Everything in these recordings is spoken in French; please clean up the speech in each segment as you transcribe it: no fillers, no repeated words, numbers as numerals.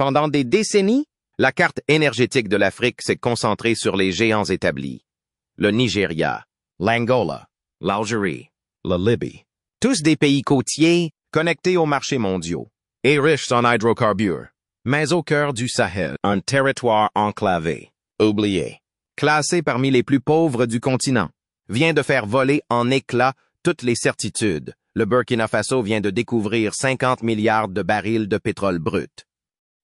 Pendant des décennies, la carte énergétique de l'Afrique s'est concentrée sur les géants établis. Le Nigeria, l'Angola, l'Algérie, la Libye. Tous des pays côtiers connectés aux marchés mondiaux et riches en hydrocarbures. Mais au cœur du Sahel, un territoire enclavé, oublié, classé parmi les plus pauvres du continent, vient de faire voler en éclats toutes les certitudes. Le Burkina Faso vient de découvrir 50 milliards de barils de pétrole brut.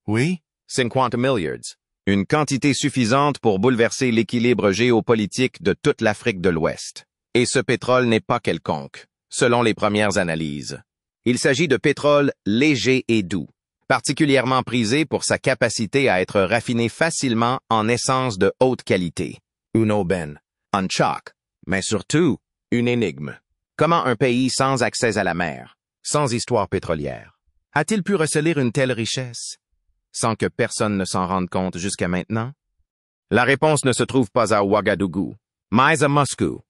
Oui? 50 milliards. Une quantité suffisante pour bouleverser l'équilibre géopolitique de toute l'Afrique de l'Ouest. Et ce pétrole n'est pas quelconque, selon les premières analyses. Il s'agit de pétrole léger et doux, particulièrement prisé pour sa capacité à être raffiné facilement en essence de haute qualité. Une aubaine, un choc, mais surtout une énigme. Comment un pays sans accès à la mer, sans histoire pétrolière, a-t-il pu receler une telle richesse, sans que personne ne s'en rende compte jusqu'à maintenant? La réponse ne se trouve pas à Ouagadougou, mais à Moscou,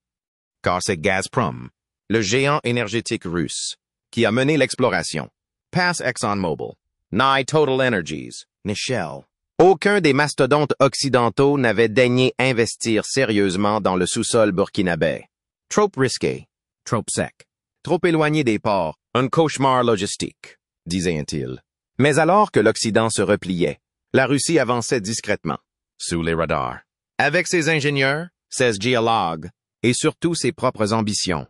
car c'est Gazprom, le géant énergétique russe, qui a mené l'exploration. Pass ExxonMobil, ni Total Energies, ni Shell. Aucun des mastodontes occidentaux n'avait daigné investir sérieusement dans le sous-sol burkinabé. Trop risqué, trop sec, trop éloigné des ports, un cauchemar logistique, disait-il. Mais alors que l'Occident se repliait, la Russie avançait discrètement, sous les radars, avec ses ingénieurs, ses géologues, et surtout ses propres ambitions.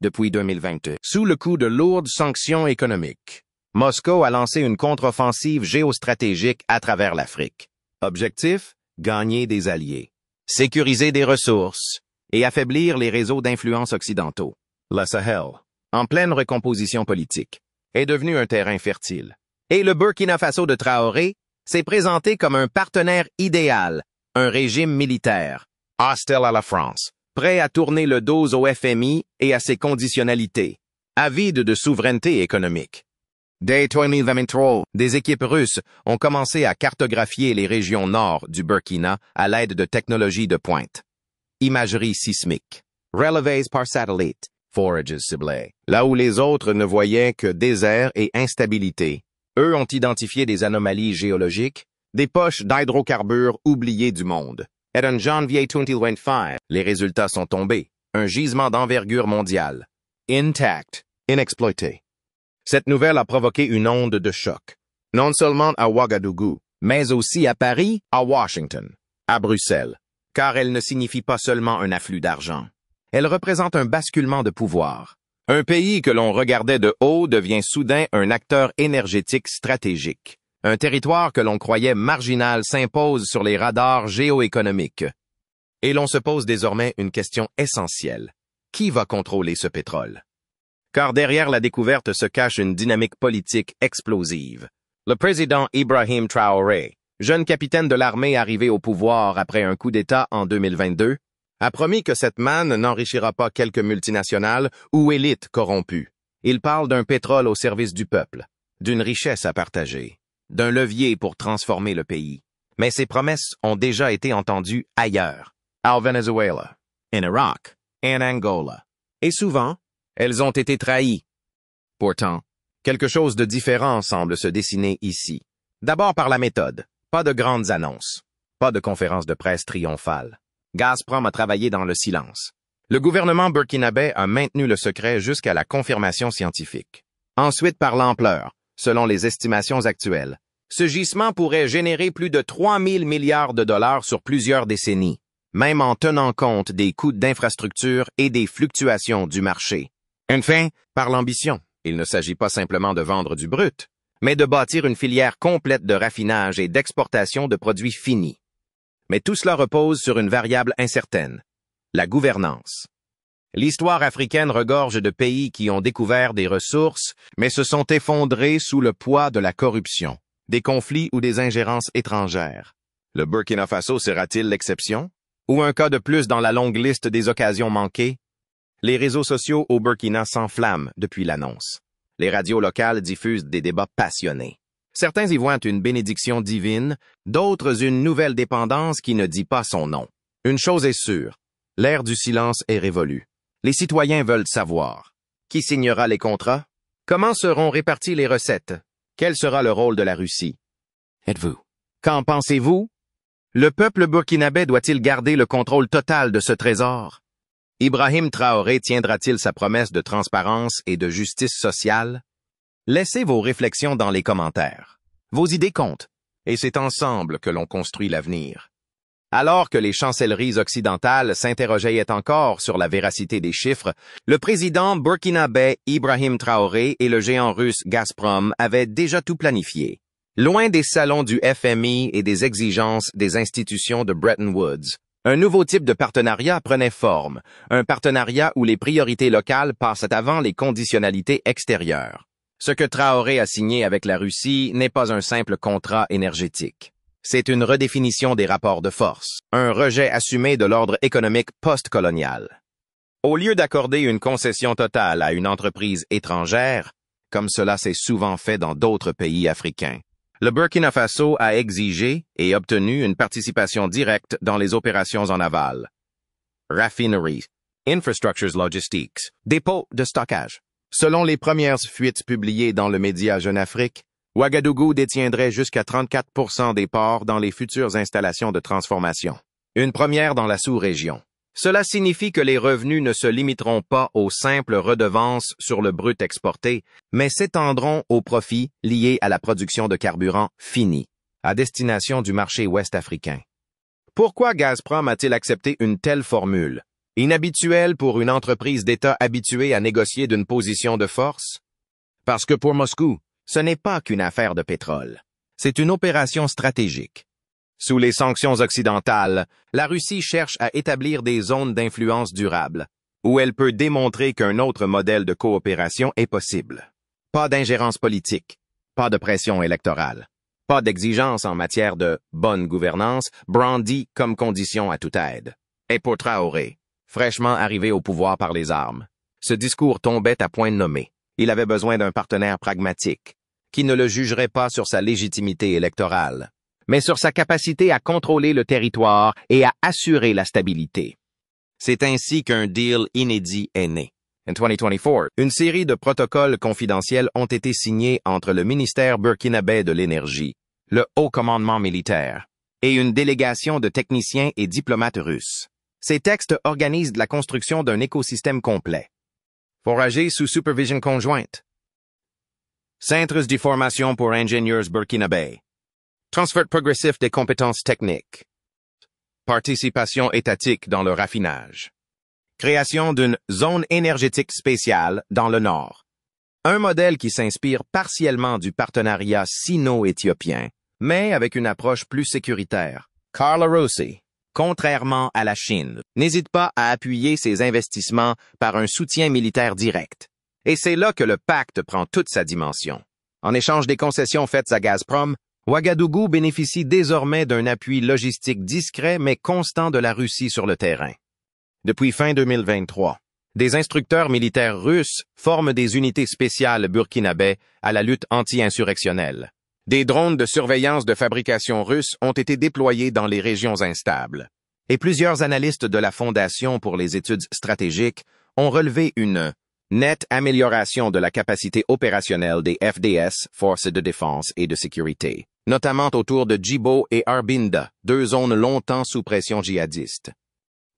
Depuis 2022, sous le coup de lourdes sanctions économiques, Moscou a lancé une contre-offensive géostratégique à travers l'Afrique. Objectif, gagner des alliés, sécuriser des ressources et affaiblir les réseaux d'influence occidentaux. Le Sahel, en pleine recomposition politique, est devenu un terrain fertile. Et le Burkina Faso de Traoré s'est présenté comme un partenaire idéal, un régime militaire, hostile à la France, prêt à tourner le dos au FMI et à ses conditionnalités, avide de souveraineté économique. Dès 2023, des équipes russes ont commencé à cartographier les régions nord du Burkina à l'aide de technologies de pointe. Imagerie sismique, relevés par satellite, forages ciblés. Là où les autres ne voyaient que désert et instabilité, eux ont identifié des anomalies géologiques, des poches d'hydrocarbures oubliées du monde. Et en janvier 2025, les résultats sont tombés. Un gisement d'envergure mondiale. Intact, inexploité. Cette nouvelle a provoqué une onde de choc. Non seulement à Ouagadougou, mais aussi à Paris, à Washington, à Bruxelles. Car elle ne signifie pas seulement un afflux d'argent. Elle représente un basculement de pouvoir. Un pays que l'on regardait de haut devient soudain un acteur énergétique stratégique. Un territoire que l'on croyait marginal s'impose sur les radars géoéconomiques. Et l'on se pose désormais une question essentielle. Qui va contrôler ce pétrole? Car derrière la découverte se cache une dynamique politique explosive. Le président Ibrahim Traoré, jeune capitaine de l'armée arrivé au pouvoir après un coup d'État en 2022, a promis que cette manne n'enrichira pas quelques multinationales ou élites corrompues. Il parle d'un pétrole au service du peuple, d'une richesse à partager, d'un levier pour transformer le pays. Mais ces promesses ont déjà été entendues ailleurs, au Venezuela, en Irak, en Angola. Et souvent, elles ont été trahies. Pourtant, quelque chose de différent semble se dessiner ici. D'abord par la méthode, pas de grandes annonces, pas de conférences de presse triomphales. Gazprom a travaillé dans le silence. Le gouvernement burkinabé a maintenu le secret jusqu'à la confirmation scientifique. Ensuite par l'ampleur, selon les estimations actuelles. Ce gisement pourrait générer plus de 3 000 milliards de dollars sur plusieurs décennies, même en tenant compte des coûts d'infrastructure et des fluctuations du marché. Enfin, par l'ambition. Il ne s'agit pas simplement de vendre du brut, mais de bâtir une filière complète de raffinage et d'exportation de produits finis. Mais tout cela repose sur une variable incertaine, la gouvernance. L'histoire africaine regorge de pays qui ont découvert des ressources, mais se sont effondrés sous le poids de la corruption, des conflits ou des ingérences étrangères. Le Burkina Faso sera-t-il l'exception? Ou un cas de plus dans la longue liste des occasions manquées? Les réseaux sociaux au Burkina s'enflamment depuis l'annonce. Les radios locales diffusent des débats passionnés. Certains y voient une bénédiction divine, d'autres une nouvelle dépendance qui ne dit pas son nom. Une chose est sûre, l'ère du silence est révolue. Les citoyens veulent savoir. Qui signera les contrats? Comment seront réparties les recettes? Quel sera le rôle de la Russie? Êtes-vous? Qu'en pensez-vous? Le peuple burkinabé doit-il garder le contrôle total de ce trésor? Ibrahim Traoré tiendra-t-il sa promesse de transparence et de justice sociale? Laissez vos réflexions dans les commentaires. Vos idées comptent, et c'est ensemble que l'on construit l'avenir. Alors que les chancelleries occidentales s'interrogeaient encore sur la véracité des chiffres, le président burkinabé Ibrahim Traoré et le géant russe Gazprom avaient déjà tout planifié. Loin des salons du FMI et des exigences des institutions de Bretton Woods, un nouveau type de partenariat prenait forme, un partenariat où les priorités locales passent avant les conditionnalités extérieures. Ce que Traoré a signé avec la Russie n'est pas un simple contrat énergétique. C'est une redéfinition des rapports de force, un rejet assumé de l'ordre économique post-colonial. Au lieu d'accorder une concession totale à une entreprise étrangère, comme cela s'est souvent fait dans d'autres pays africains, le Burkina Faso a exigé et obtenu une participation directe dans les opérations en aval. Raffineries, infrastructures logistics, dépôts de stockage. Selon les premières fuites publiées dans le média Jeune Afrique, Ouagadougou détiendrait jusqu'à 34% des parts dans les futures installations de transformation. Une première dans la sous-région. Cela signifie que les revenus ne se limiteront pas aux simples redevances sur le brut exporté, mais s'étendront aux profits liés à la production de carburant fini, à destination du marché ouest-africain. Pourquoi Gazprom a-t-il accepté une telle formule, inhabituelle pour une entreprise d'État habituée à négocier d'une position de force? Parce que pour Moscou, ce n'est pas qu'une affaire de pétrole. C'est une opération stratégique. Sous les sanctions occidentales, la Russie cherche à établir des zones d'influence durable, où elle peut démontrer qu'un autre modèle de coopération est possible. Pas d'ingérence politique, pas de pression électorale, pas d'exigence en matière de bonne gouvernance, brandie comme condition à toute aide. Et pour Traoré, fraîchement arrivé au pouvoir par les armes, ce discours tombait à point nommé. Il avait besoin d'un partenaire pragmatique, qui ne le jugerait pas sur sa légitimité électorale, mais sur sa capacité à contrôler le territoire et à assurer la stabilité. C'est ainsi qu'un deal inédit est né. En 2024, une série de protocoles confidentiels ont été signés entre le ministère burkinabé de l'Énergie, le Haut Commandement militaire, et une délégation de techniciens et diplomates russes. Ces textes organisent la construction d'un écosystème complet. Forager sous supervision conjointe. Centres de formation pour ingénieurs burkinabés. Transfert progressif des compétences techniques. Participation étatique dans le raffinage. Création d'une zone énergétique spéciale dans le nord. Un modèle qui s'inspire partiellement du partenariat sino-éthiopien, mais avec une approche plus sécuritaire. Carlo Rossi, contrairement à la Chine, n'hésite pas à appuyer ses investissements par un soutien militaire direct. Et c'est là que le pacte prend toute sa dimension. En échange des concessions faites à Gazprom, Ouagadougou bénéficie désormais d'un appui logistique discret mais constant de la Russie sur le terrain. Depuis fin 2023, des instructeurs militaires russes forment des unités spéciales burkinabais à la lutte anti-insurrectionnelle. Des drones de surveillance de fabrication russe ont été déployés dans les régions instables. Et plusieurs analystes de la Fondation pour les études stratégiques ont relevé une nette amélioration de la capacité opérationnelle des FDS, Forces de défense et de sécurité, notamment autour de Djibo et Arbinda, deux zones longtemps sous pression djihadiste.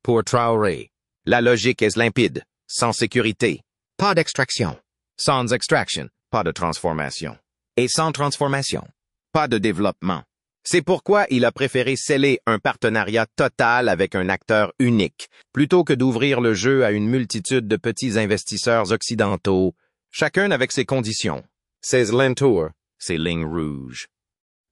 Pour Traoré, la logique est limpide. Sans sécurité, pas d'extraction. Sans extraction, pas de transformation. Et sans transformation, pas de développement. C'est pourquoi il a préféré sceller un partenariat total avec un acteur unique, plutôt que d'ouvrir le jeu à une multitude de petits investisseurs occidentaux, chacun avec ses conditions, ses lentours, ses lignes rouges.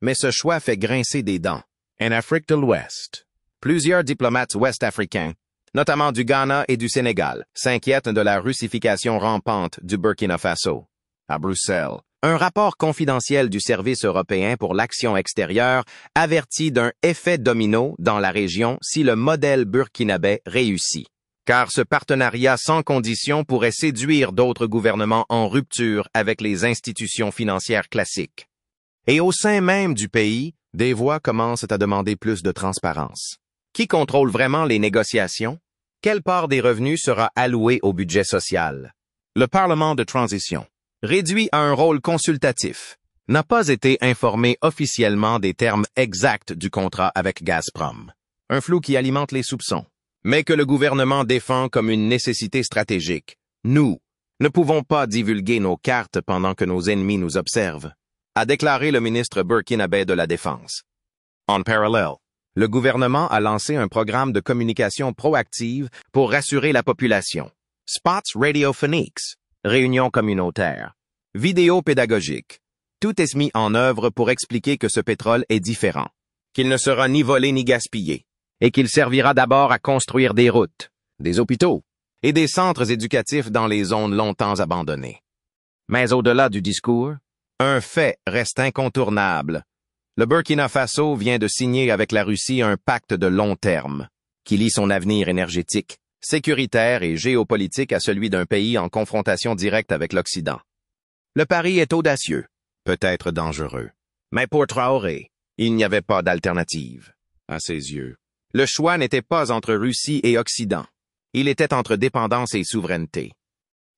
Mais ce choix fait grincer des dents. En Afrique de l'Ouest, plusieurs diplomates ouest-africains, notamment du Ghana et du Sénégal, s'inquiètent de la russification rampante du Burkina Faso. À Bruxelles, un rapport confidentiel du Service européen pour l'action extérieure avertit d'un effet domino dans la région si le modèle burkinabé réussit. Car ce partenariat sans condition pourrait séduire d'autres gouvernements en rupture avec les institutions financières classiques. Et au sein même du pays, des voix commencent à demander plus de transparence. Qui contrôle vraiment les négociations? Quelle part des revenus sera allouée au budget social? Le Parlement de transition, réduit à un rôle consultatif, n'a pas été informé officiellement des termes exacts du contrat avec Gazprom, un flou qui alimente les soupçons, mais que le gouvernement défend comme une nécessité stratégique. Nous ne pouvons pas divulguer nos cartes pendant que nos ennemis nous observent, a déclaré le ministre burkinabé de la Défense. En parallèle, le gouvernement a lancé un programme de communication proactive pour rassurer la population. Spots radiophoniques, réunions communautaires, vidéos pédagogiques. Tout est mis en œuvre pour expliquer que ce pétrole est différent, qu'il ne sera ni volé ni gaspillé, et qu'il servira d'abord à construire des routes, des hôpitaux et des centres éducatifs dans les zones longtemps abandonnées. Mais au-delà du discours, un fait reste incontournable. Le Burkina Faso vient de signer avec la Russie un pacte de long terme, qui lie son avenir énergétique, sécuritaire et géopolitique à celui d'un pays en confrontation directe avec l'Occident. Le pari est audacieux, peut-être dangereux. Mais pour Traoré, il n'y avait pas d'alternative, à ses yeux. Le choix n'était pas entre Russie et Occident. Il était entre dépendance et souveraineté.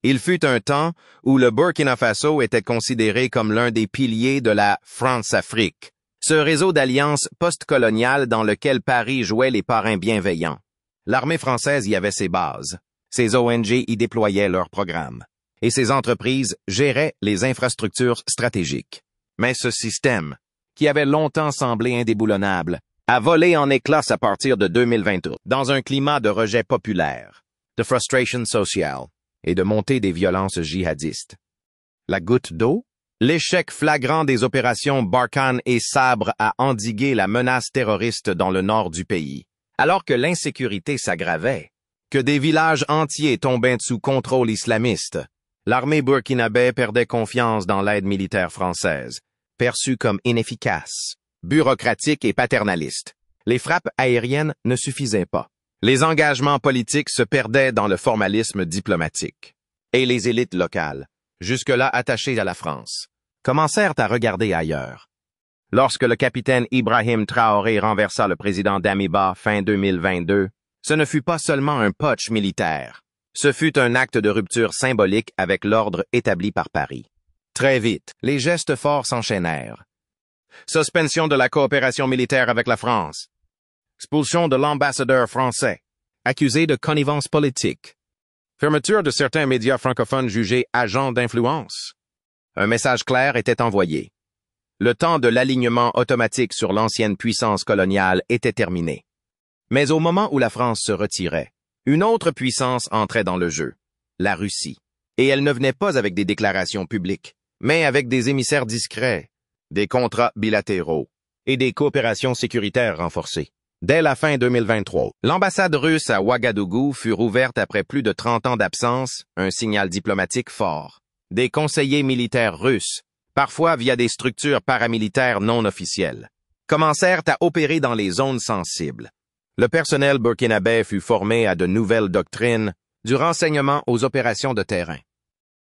Il fut un temps où le Burkina Faso était considéré comme l'un des piliers de la France-Afrique, ce réseau d'alliances post-coloniales dans lequel Paris jouait les parrains bienveillants. L'armée française y avait ses bases, ses ONG y déployaient leurs programmes, et ses entreprises géraient les infrastructures stratégiques. Mais ce système, qui avait longtemps semblé indéboulonnable, a volé en éclats à partir de 2022, dans un climat de rejet populaire, de frustration sociale et de montée des violences djihadistes. La goutte d'eau? L'échec flagrant des opérations Barkhane et Sabre a endigué la menace terroriste dans le nord du pays, alors que l'insécurité s'aggravait, que des villages entiers tombaient sous contrôle islamiste. L'armée burkinabé perdait confiance dans l'aide militaire française, perçue comme inefficace, bureaucratique et paternaliste. Les frappes aériennes ne suffisaient pas. Les engagements politiques se perdaient dans le formalisme diplomatique. Et les élites locales, jusque-là attachées à la France, commencèrent à regarder ailleurs. Lorsque le capitaine Ibrahim Traoré renversa le président Damiba fin 2022, ce ne fut pas seulement un putsch militaire. Ce fut un acte de rupture symbolique avec l'ordre établi par Paris. Très vite, les gestes forts s'enchaînèrent. Suspension de la coopération militaire avec la France. Expulsion de l'ambassadeur français, accusé de connivence politique. Fermeture de certains médias francophones jugés agents d'influence. Un message clair était envoyé. Le temps de l'alignement automatique sur l'ancienne puissance coloniale était terminé. Mais au moment où la France se retirait, une autre puissance entrait dans le jeu, la Russie. Et elle ne venait pas avec des déclarations publiques, mais avec des émissaires discrets, des contrats bilatéraux et des coopérations sécuritaires renforcées. Dès la fin 2023, l'ambassade russe à Ouagadougou fut rouverte après plus de 30 ans d'absence, un signal diplomatique fort. Des conseillers militaires russes, parfois via des structures paramilitaires non officielles, commencèrent à opérer dans les zones sensibles. Le personnel burkinabé fut formé à de nouvelles doctrines, du renseignement aux opérations de terrain.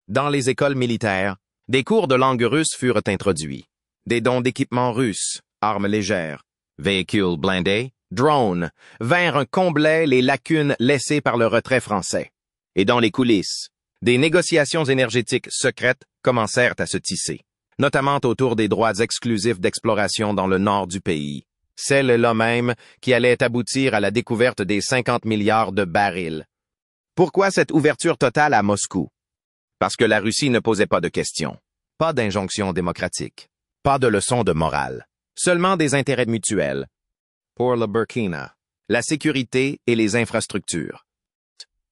Dans les écoles militaires, des cours de langue russe furent introduits. Des dons d'équipements russes, armes légères, véhicules blindés, drones, vinrent combler les lacunes laissées par le retrait français. Et dans les coulisses, des négociations énergétiques secrètes commencèrent à se tisser, notamment autour des droits exclusifs d'exploration dans le nord du pays, celle-là même qui allait aboutir à la découverte des 50 milliards de barils. Pourquoi cette ouverture totale à Moscou? Parce que la Russie ne posait pas de questions, pas d'injonctions démocratiques, pas de leçons de morale, seulement des intérêts mutuels. Pour le Burkina, la sécurité et les infrastructures.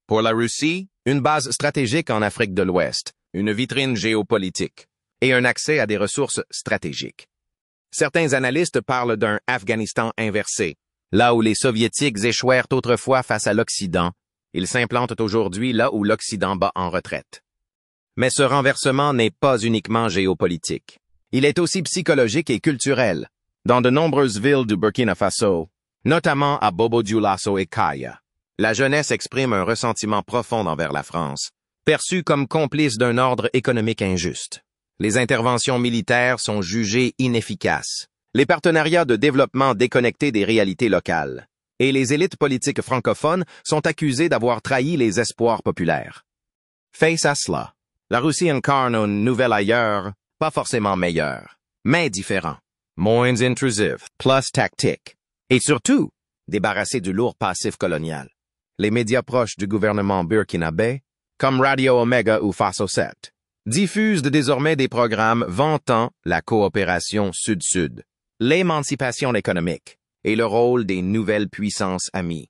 Pour la Russie, une base stratégique en Afrique de l'Ouest, une vitrine géopolitique et un accès à des ressources stratégiques. Certains analystes parlent d'un Afghanistan inversé. Là où les Soviétiques échouèrent autrefois face à l'Occident, ils s'implantent aujourd'hui là où l'Occident bat en retraite. Mais ce renversement n'est pas uniquement géopolitique. Il est aussi psychologique et culturel. Dans de nombreuses villes du Burkina Faso, notamment à Bobo-Dioulasso et Kaya, la jeunesse exprime un ressentiment profond envers la France, perçue comme complice d'un ordre économique injuste. Les interventions militaires sont jugées inefficaces, les partenariats de développement déconnectés des réalités locales, et les élites politiques francophones sont accusées d'avoir trahi les espoirs populaires. Face à cela, la Russie incarne une nouvelle ailleurs, pas forcément meilleure. mais différent. Moins intrusif, plus tactique. Et surtout, débarrassé du lourd passif colonial. Les médias proches du gouvernement burkinabé, comme Radio Omega ou Faso 7, diffusent désormais des programmes vantant la coopération sud-sud, l'émancipation économique et le rôle des nouvelles puissances amies.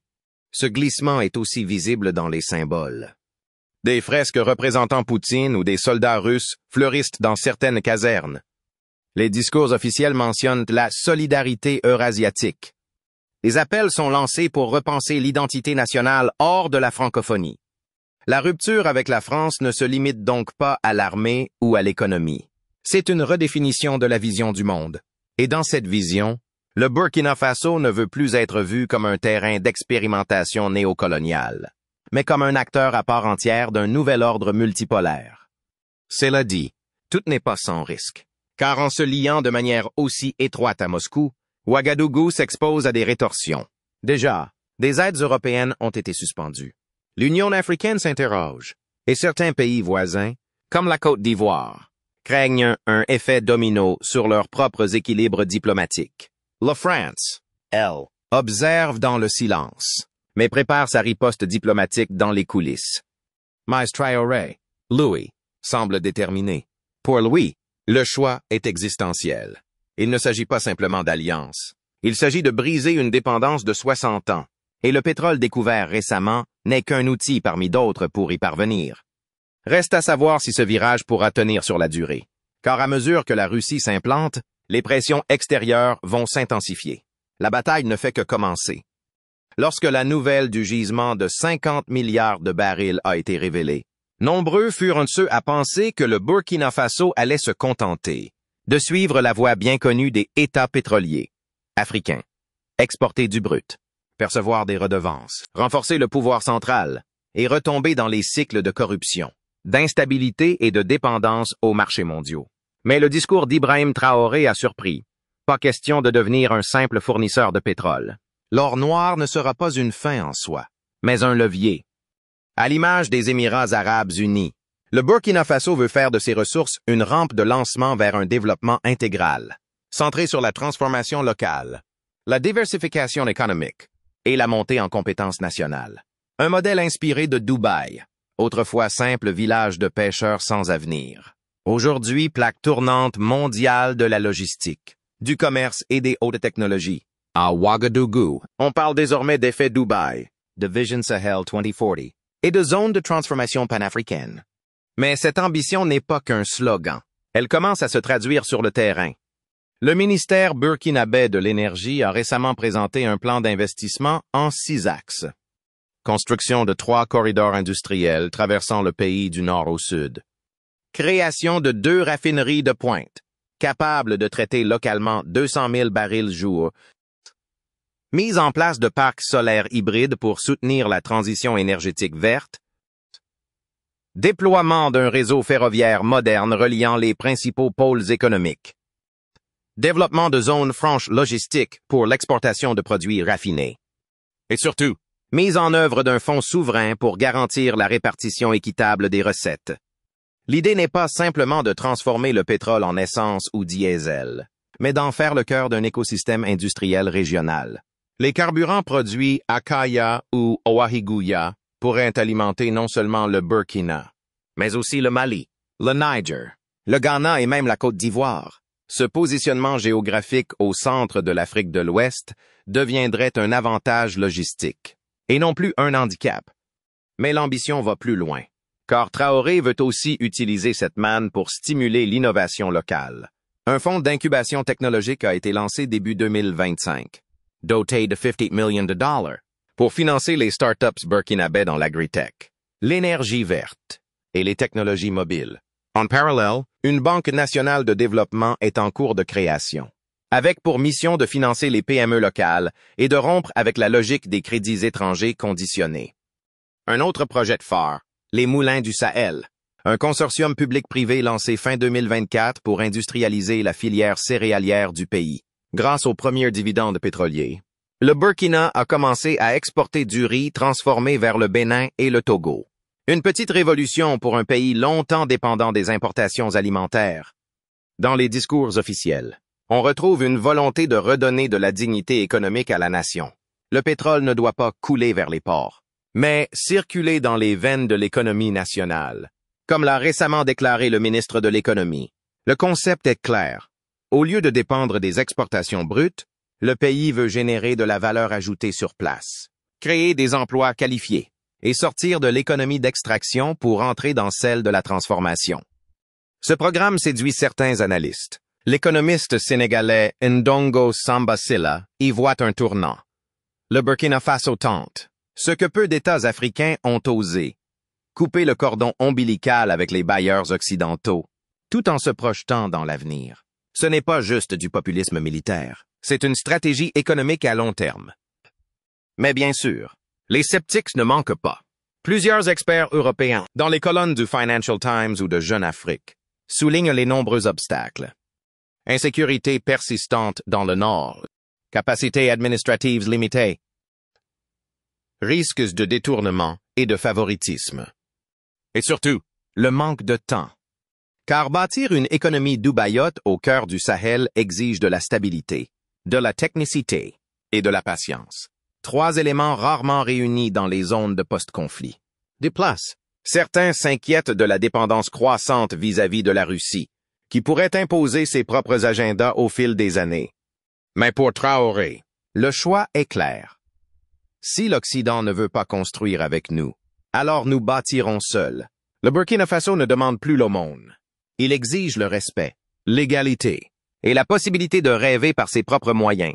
Ce glissement est aussi visible dans les symboles. Des fresques représentant Poutine ou des soldats russes fleurissent dans certaines casernes. Les discours officiels mentionnent la solidarité eurasiatique. Les appels sont lancés pour repenser l'identité nationale hors de la francophonie. La rupture avec la France ne se limite donc pas à l'armée ou à l'économie. C'est une redéfinition de la vision du monde. Et dans cette vision, le Burkina Faso ne veut plus être vu comme un terrain d'expérimentation néocoloniale, mais comme un acteur à part entière d'un nouvel ordre multipolaire. Cela dit, tout n'est pas sans risque, car en se liant de manière aussi étroite à Moscou, Ouagadougou s'expose à des rétorsions. Déjà, des aides européennes ont été suspendues. L'Union africaine s'interroge, et certains pays voisins, comme la Côte d'Ivoire, craignent un effet domino sur leurs propres équilibres diplomatiques. La France, elle, observe dans le silence, mais prépare sa riposte diplomatique dans les coulisses. Maïs Traoré, Louis, semble déterminé. Pour lui, le choix est existentiel. Il ne s'agit pas simplement d'alliance. Il s'agit de briser une dépendance de 60 ans. Et le pétrole découvert récemment n'est qu'un outil parmi d'autres pour y parvenir. Reste à savoir si ce virage pourra tenir sur la durée. Car à mesure que la Russie s'implante, les pressions extérieures vont s'intensifier. La bataille ne fait que commencer. Lorsque la nouvelle du gisement de 50 milliards de barils a été révélée, nombreux furent ceux à penser que le Burkina Faso allait se contenter de suivre la voie bien connue des États pétroliers africains, exporter du brut, percevoir des redevances, renforcer le pouvoir central et retomber dans les cycles de corruption, d'instabilité et de dépendance aux marchés mondiaux. Mais le discours d'Ibrahim Traoré a surpris. Pas question de devenir un simple fournisseur de pétrole. L'or noir ne sera pas une fin en soi, mais un levier. À l'image des Émirats arabes unis, le Burkina Faso veut faire de ses ressources une rampe de lancement vers un développement intégral, centré sur la transformation locale, la diversification économique et la montée en compétences nationales. Un modèle inspiré de Dubaï, autrefois simple village de pêcheurs sans avenir. Aujourd'hui, plaque tournante mondiale de la logistique, du commerce et des hautes technologies. À Ouagadougou, on parle désormais d'effet Dubaï, de Vision Sahel 2040 et de zone de transformation panafricaine. Mais cette ambition n'est pas qu'un slogan. Elle commence à se traduire sur le terrain. Le ministère burkinabé de l'Énergie a récemment présenté un plan d'investissement en 6 axes. Construction de 3 corridors industriels traversant le pays du nord au sud. Création de 2 raffineries de pointe, capables de traiter localement 200 000 barils jour. Mise en place de parcs solaires hybrides pour soutenir la transition énergétique verte. Déploiement d'un réseau ferroviaire moderne reliant les principaux pôles économiques. Développement de zones franches logistiques pour l'exportation de produits raffinés. Et surtout, mise en œuvre d'un fonds souverain pour garantir la répartition équitable des recettes. L'idée n'est pas simplement de transformer le pétrole en essence ou diesel, mais d'en faire le cœur d'un écosystème industriel régional. Les carburants produits à Kaya ou Ouahigouya pourraient alimenter non seulement le Burkina, mais aussi le Mali, le Niger, le Ghana et même la Côte d'Ivoire. Ce positionnement géographique au centre de l'Afrique de l'Ouest deviendrait un avantage logistique, et non plus un handicap. Mais l'ambition va plus loin, car Traoré veut aussi utiliser cette manne pour stimuler l'innovation locale. Un fonds d'incubation technologique a été lancé début 2025, doté de $50 millions, pour financer les startups burkinabés dans l'agritech, l'énergie verte et les technologies mobiles. En parallèle, une banque nationale de développement est en cours de création, avec pour mission de financer les PME locales et de rompre avec la logique des crédits étrangers conditionnés. Un autre projet de phare, les Moulins du Sahel, un consortium public-privé lancé fin 2024 pour industrialiser la filière céréalière du pays. Grâce aux premiers dividendes pétroliers, le Burkina a commencé à exporter du riz transformé vers le Bénin et le Togo. Une petite révolution pour un pays longtemps dépendant des importations alimentaires. Dans les discours officiels, on retrouve une volonté de redonner de la dignité économique à la nation. Le pétrole ne doit pas couler vers les ports, mais circuler dans les veines de l'économie nationale. Comme l'a récemment déclaré le ministre de l'Économie, le concept est clair. Au lieu de dépendre des exportations brutes, le pays veut générer de la valeur ajoutée sur place, créer des emplois qualifiés et sortir de l'économie d'extraction pour entrer dans celle de la transformation. Ce programme séduit certains analystes. L'économiste sénégalais Ndongo Samba-Sylla y voit un tournant. Le Burkina Faso tente, ce que peu d'États africains ont osé, couper le cordon ombilical avec les bailleurs occidentaux, tout en se projetant dans l'avenir. Ce n'est pas juste du populisme militaire, c'est une stratégie économique à long terme. Mais bien sûr, les sceptiques ne manquent pas. Plusieurs experts européens, dans les colonnes du Financial Times ou de Jeune Afrique, soulignent les nombreux obstacles. Insécurité persistante dans le Nord, capacités administratives limitées, risques de détournement et de favoritisme. Et surtout, le manque de temps. Car bâtir une économie dubaïote au cœur du Sahel exige de la stabilité, de la technicité et de la patience. 3 éléments rarement réunis dans les zones de post-conflit. De plus, certains s'inquiètent de la dépendance croissante vis-à-vis de la Russie, qui pourrait imposer ses propres agendas au fil des années. Mais pour Traoré, le choix est clair. Si l'Occident ne veut pas construire avec nous, alors nous bâtirons seuls. Le Burkina Faso ne demande plus l'aumône. Il exige le respect, l'égalité et la possibilité de rêver par ses propres moyens.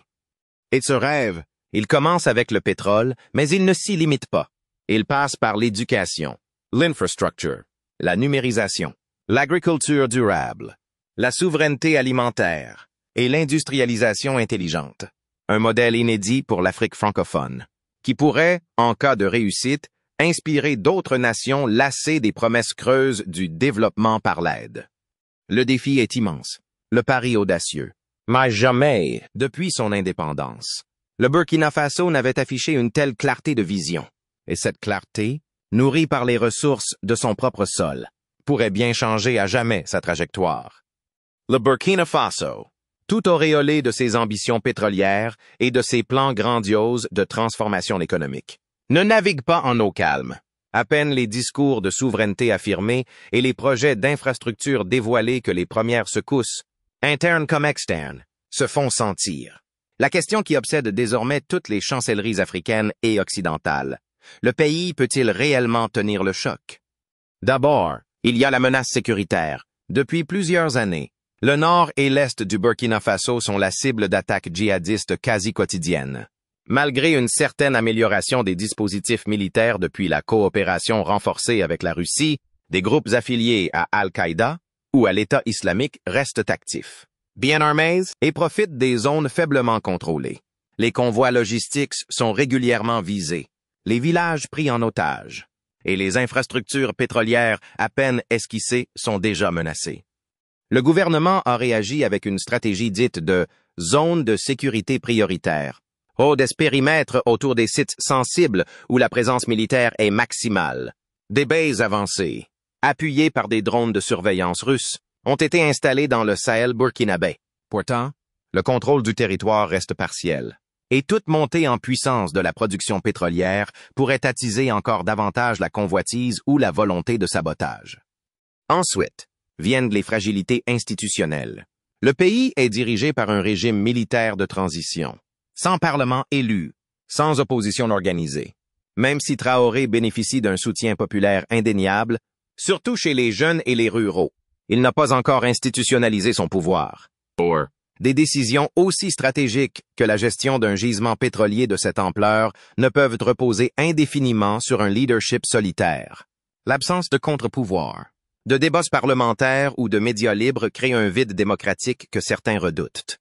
Et ce rêve, il commence avec le pétrole, mais il ne s'y limite pas. Il passe par l'éducation, l'infrastructure, la numérisation, l'agriculture durable, la souveraineté alimentaire et l'industrialisation intelligente. Un modèle inédit pour l'Afrique francophone, qui pourrait, en cas de réussite, inspirer d'autres nations lassées des promesses creuses du développement par l'aide. Le défi est immense, le pari audacieux. Mais jamais, depuis son indépendance, le Burkina Faso n'avait affiché une telle clarté de vision. Et cette clarté, nourrie par les ressources de son propre sol, pourrait bien changer à jamais sa trajectoire. Le Burkina Faso, tout auréolé de ses ambitions pétrolières et de ses plans grandioses de transformation économique, ne navigue pas en eau calme. À peine les discours de souveraineté affirmés et les projets d'infrastructures dévoilés que les premières secousses, internes comme externes, se font sentir. La question qui obsède désormais toutes les chancelleries africaines et occidentales. Le pays peut-il réellement tenir le choc? D'abord, il y a la menace sécuritaire. Depuis plusieurs années, le nord et l'est du Burkina Faso sont la cible d'attaques djihadistes quasi quotidiennes. Malgré une certaine amélioration des dispositifs militaires depuis la coopération renforcée avec la Russie, des groupes affiliés à Al-Qaïda ou à l'État islamique restent actifs, bien armés et profitent des zones faiblement contrôlées. Les convois logistiques sont régulièrement visés, les villages pris en otage, et les infrastructures pétrolières à peine esquissées sont déjà menacées. Le gouvernement a réagi avec une stratégie dite de « zone de sécurité prioritaire », des périmètres autour des sites sensibles où la présence militaire est maximale. Des bases avancées, appuyées par des drones de surveillance russes, ont été installés dans le Sahel burkinabé. Pourtant, le contrôle du territoire reste partiel, et toute montée en puissance de la production pétrolière pourrait attiser encore davantage la convoitise ou la volonté de sabotage. Ensuite, viennent les fragilités institutionnelles. Le pays est dirigé par un régime militaire de transition, sans parlement élu, sans opposition organisée. Même si Traoré bénéficie d'un soutien populaire indéniable, surtout chez les jeunes et les ruraux, il n'a pas encore institutionnalisé son pouvoir. Des décisions aussi stratégiques que la gestion d'un gisement pétrolier de cette ampleur ne peuvent reposer indéfiniment sur un leadership solitaire. L'absence de contre-pouvoir, de débats parlementaires ou de médias libres crée un vide démocratique que certains redoutent.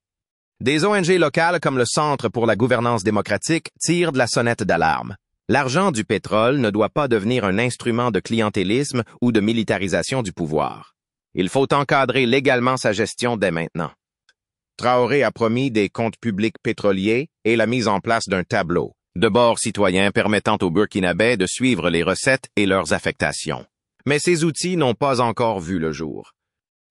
Des ONG locales comme le Centre pour la gouvernance démocratique tirent de la sonnette d'alarme. L'argent du pétrole ne doit pas devenir un instrument de clientélisme ou de militarisation du pouvoir. Il faut encadrer légalement sa gestion dès maintenant. Traoré a promis des comptes publics pétroliers et la mise en place d'un tableau de bord citoyen permettant aux Burkinabés de suivre les recettes et leurs affectations. Mais ces outils n'ont pas encore vu le jour.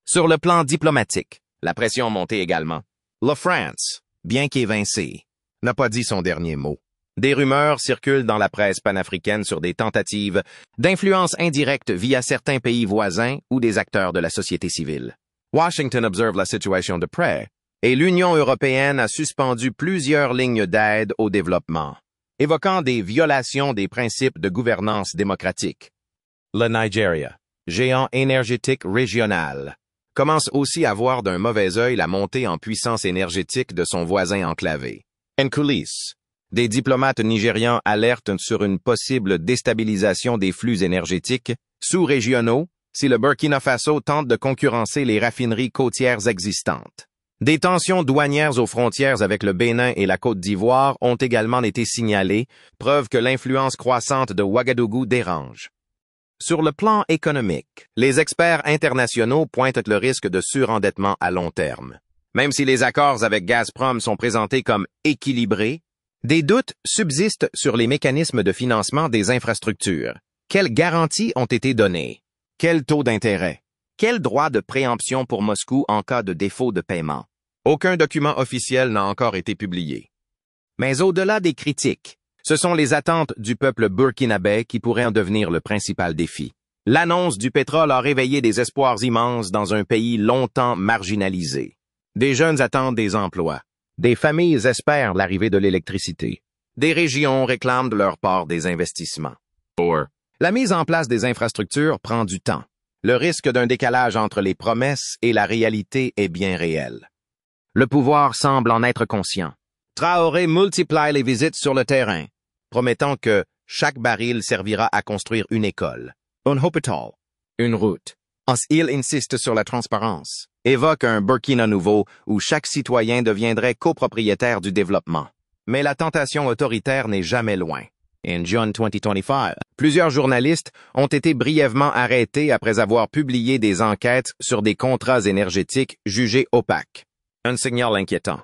Sur le plan diplomatique, la pression montait également. La France, bien qu'évincée, n'a pas dit son dernier mot. Des rumeurs circulent dans la presse panafricaine sur des tentatives d'influence indirecte via certains pays voisins ou des acteurs de la société civile. Washington observe la situation de près et l'Union européenne a suspendu plusieurs lignes d'aide au développement, évoquant des violations des principes de gouvernance démocratique. Le Nigeria, géant énergétique régional, commence aussi à voir d'un mauvais œil la montée en puissance énergétique de son voisin enclavé. En coulisses, des diplomates nigérians alertent sur une possible déstabilisation des flux énergétiques sous-régionaux si le Burkina Faso tente de concurrencer les raffineries côtières existantes. Des tensions douanières aux frontières avec le Bénin et la Côte d'Ivoire ont également été signalées, preuve que l'influence croissante de Ouagadougou dérange. Sur le plan économique, les experts internationaux pointent le risque de surendettement à long terme. Même si les accords avec Gazprom sont présentés comme équilibrés, des doutes subsistent sur les mécanismes de financement des infrastructures. Quelles garanties ont été données? Quel taux d'intérêt? Quel droit de préemption pour Moscou en cas de défaut de paiement? Aucun document officiel n'a encore été publié. Mais au-delà des critiques, ce sont les attentes du peuple burkinabé qui pourraient en devenir le principal défi. L'annonce du pétrole a réveillé des espoirs immenses dans un pays longtemps marginalisé. Des jeunes attendent des emplois. Des familles espèrent l'arrivée de l'électricité. Des régions réclament de leur part des investissements. La mise en place des infrastructures prend du temps. Le risque d'un décalage entre les promesses et la réalité est bien réel. Le pouvoir semble en être conscient. Traoré multiplie les visites sur le terrain, promettant que chaque baril servira à construire une école, un hôpital, une route. Il insiste sur la transparence, évoque un Burkina nouveau où chaque citoyen deviendrait copropriétaire du développement. Mais la tentation autoritaire n'est jamais loin. En juin 2025, plusieurs journalistes ont été brièvement arrêtés après avoir publié des enquêtes sur des contrats énergétiques jugés opaques. Un signal inquiétant.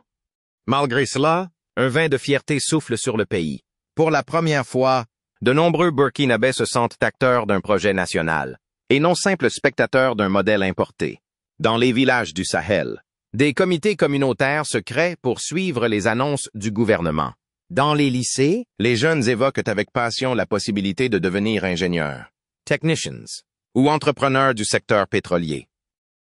Malgré cela, un vent de fierté souffle sur le pays. Pour la première fois, de nombreux Burkinabés se sentent acteurs d'un projet national, et non simples spectateurs d'un modèle importé. Dans les villages du Sahel, des comités communautaires se créent pour suivre les annonces du gouvernement. Dans les lycées, les jeunes évoquent avec passion la possibilité de devenir ingénieurs, technicians ou entrepreneurs du secteur pétrolier.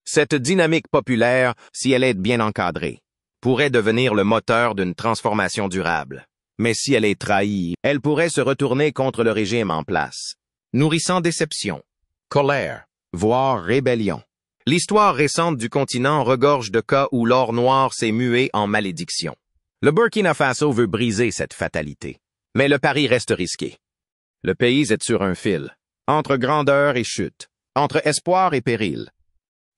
Cette dynamique populaire, si elle est bien encadrée, pourrait devenir le moteur d'une transformation durable. Mais si elle est trahie, elle pourrait se retourner contre le régime en place, nourrissant déception, colère, voire rébellion. L'histoire récente du continent regorge de cas où l'or noir s'est mué en malédiction. Le Burkina Faso veut briser cette fatalité. Mais le pari reste risqué. Le pays est sur un fil, entre grandeur et chute, entre espoir et péril.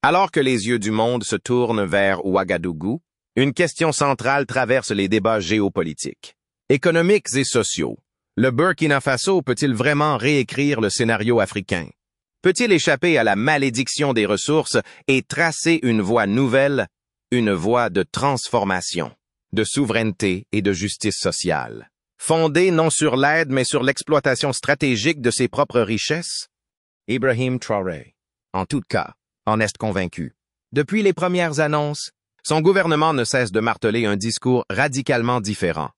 Alors que les yeux du monde se tournent vers Ouagadougou, une question centrale traverse les débats géopolitiques, économiques et sociaux. Le Burkina Faso peut-il vraiment réécrire le scénario africain? Peut-il échapper à la malédiction des ressources et tracer une voie nouvelle, une voie de transformation, de souveraineté et de justice sociale, fondée non sur l'aide mais sur l'exploitation stratégique de ses propres richesses? Ibrahim Traoré, en tout cas, en est convaincu. Depuis les premières annonces, son gouvernement ne cesse de marteler un discours radicalement différent.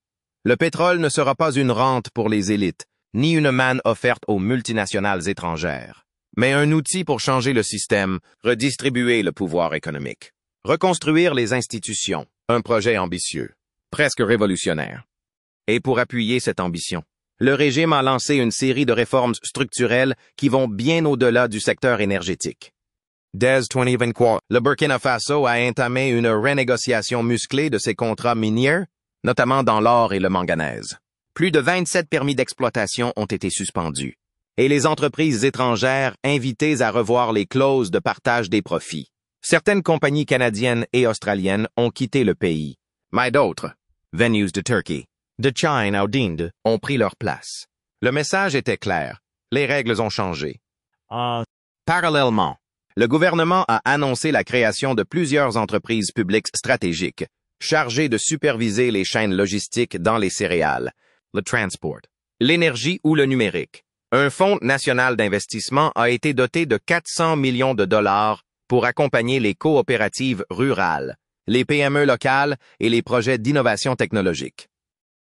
Le pétrole ne sera pas une rente pour les élites, ni une manne offerte aux multinationales étrangères, mais un outil pour changer le système, redistribuer le pouvoir économique, reconstruire les institutions, un projet ambitieux, presque révolutionnaire. Et pour appuyer cette ambition, le régime a lancé une série de réformes structurelles qui vont bien au-delà du secteur énergétique. Dès 2024, le Burkina Faso a entamé une renégociation musclée de ses contrats miniers, notamment dans l'or et le manganèse. Plus de 27 permis d'exploitation ont été suspendus, et les entreprises étrangères invitées à revoir les clauses de partage des profits. Certaines compagnies canadiennes et australiennes ont quitté le pays, mais d'autres, venues de Turquie, de Chine ou d'Inde, ont pris leur place. Le message était clair, les règles ont changé. Parallèlement, le gouvernement a annoncé la création de plusieurs entreprises publiques stratégiques, chargées de superviser les chaînes logistiques dans les céréales, le transport, l'énergie ou le numérique. Un fonds national d'investissement a été doté de 400 millions de dollars pour accompagner les coopératives rurales, les PME locales et les projets d'innovation technologique.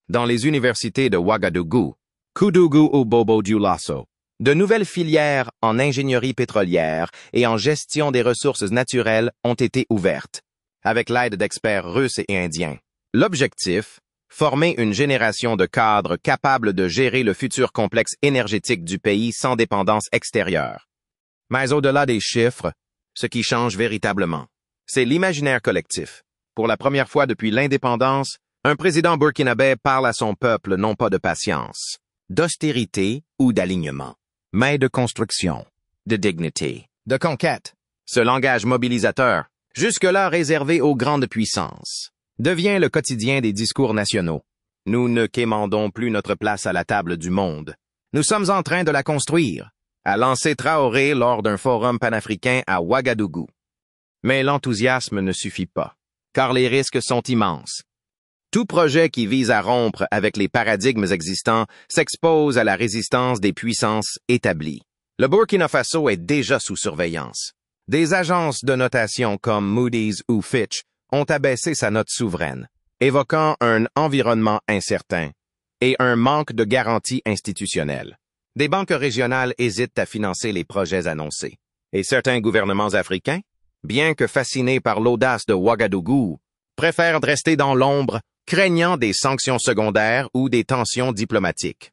Dans les universités de Ouagadougou, Koudougou ou Bobo-Dioulasso, de nouvelles filières en ingénierie pétrolière et en gestion des ressources naturelles ont été ouvertes, avec l'aide d'experts russes et indiens. L'objectif, former une génération de cadres capables de gérer le futur complexe énergétique du pays sans dépendance extérieure. Mais au-delà des chiffres, ce qui change véritablement, c'est l'imaginaire collectif. Pour la première fois depuis l'indépendance, un président burkinabé parle à son peuple non pas de patience, d'austérité ou d'alignement, mais de construction, de dignité, de conquête. Ce langage mobilisateur, jusque-là réservé aux grandes puissances, devient le quotidien des discours nationaux. Nous ne quémandons plus notre place à la table du monde. Nous sommes en train de la construire, a lancé Traoré lors d'un forum panafricain à Ouagadougou. Mais l'enthousiasme ne suffit pas, car les risques sont immenses. Tout projet qui vise à rompre avec les paradigmes existants s'expose à la résistance des puissances établies. Le Burkina Faso est déjà sous surveillance. Des agences de notation comme Moody's ou Fitch ont abaissé sa note souveraine, évoquant un environnement incertain et un manque de garantie institutionnelle. Des banques régionales hésitent à financer les projets annoncés. Et certains gouvernements africains, bien que fascinés par l'audace de Ouagadougou, préfèrent rester dans l'ombre, craignant des sanctions secondaires ou des tensions diplomatiques.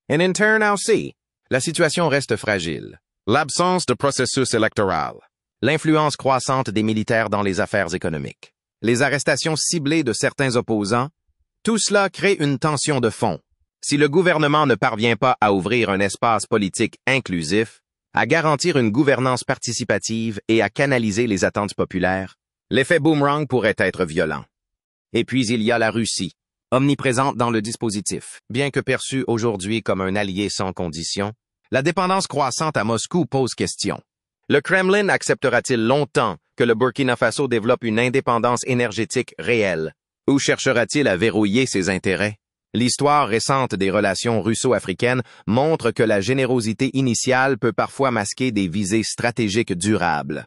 En interne aussi, la situation reste fragile. L'absence de processus électoral, l'influence croissante des militaires dans les affaires économiques, les arrestations ciblées de certains opposants, tout cela crée une tension de fond. Si le gouvernement ne parvient pas à ouvrir un espace politique inclusif, à garantir une gouvernance participative et à canaliser les attentes populaires, l'effet boomerang pourrait être violent. Et puis il y a la Russie, omniprésente dans le dispositif. Bien que perçue aujourd'hui comme un allié sans condition, la dépendance croissante à Moscou pose question. Le Kremlin acceptera-t-il longtemps que le Burkina Faso développe une indépendance énergétique réelle, ou cherchera-t-il à verrouiller ses intérêts? L'histoire récente des relations russo-africaines montre que la générosité initiale peut parfois masquer des visées stratégiques durables.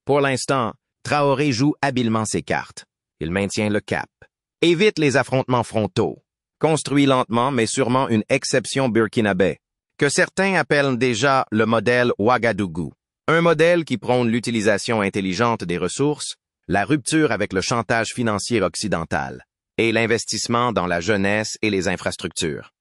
Pour l'instant, Traoré joue habilement ses cartes. Il maintient le cap, évite les affrontements frontaux, construit lentement mais sûrement une exception burkinabé, que certains appellent déjà le modèle Ouagadougou. Un modèle qui prône l'utilisation intelligente des ressources, la rupture avec le chantage financier occidental et l'investissement dans la jeunesse et les infrastructures.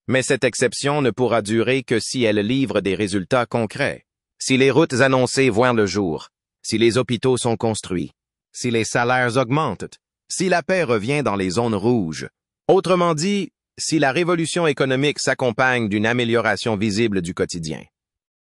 Mais cette exception ne pourra durer que si elle livre des résultats concrets, si les routes annoncées voient le jour, si les hôpitaux sont construits, si les salaires augmentent, si la paix revient dans les zones rouges. Autrement dit, si la révolution économique s'accompagne d'une amélioration visible du quotidien.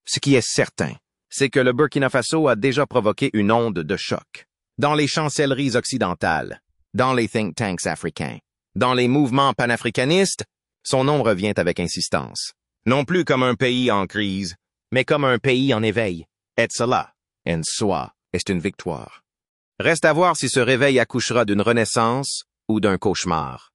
Ce qui est certain, c'est que le Burkina Faso a déjà provoqué une onde de choc. Dans les chancelleries occidentales, dans les think tanks africains, dans les mouvements panafricanistes, son nom revient avec insistance. Non plus comme un pays en crise, mais comme un pays en éveil. Et cela, en soi, est une victoire. Reste à voir si ce réveil accouchera d'une renaissance ou d'un cauchemar.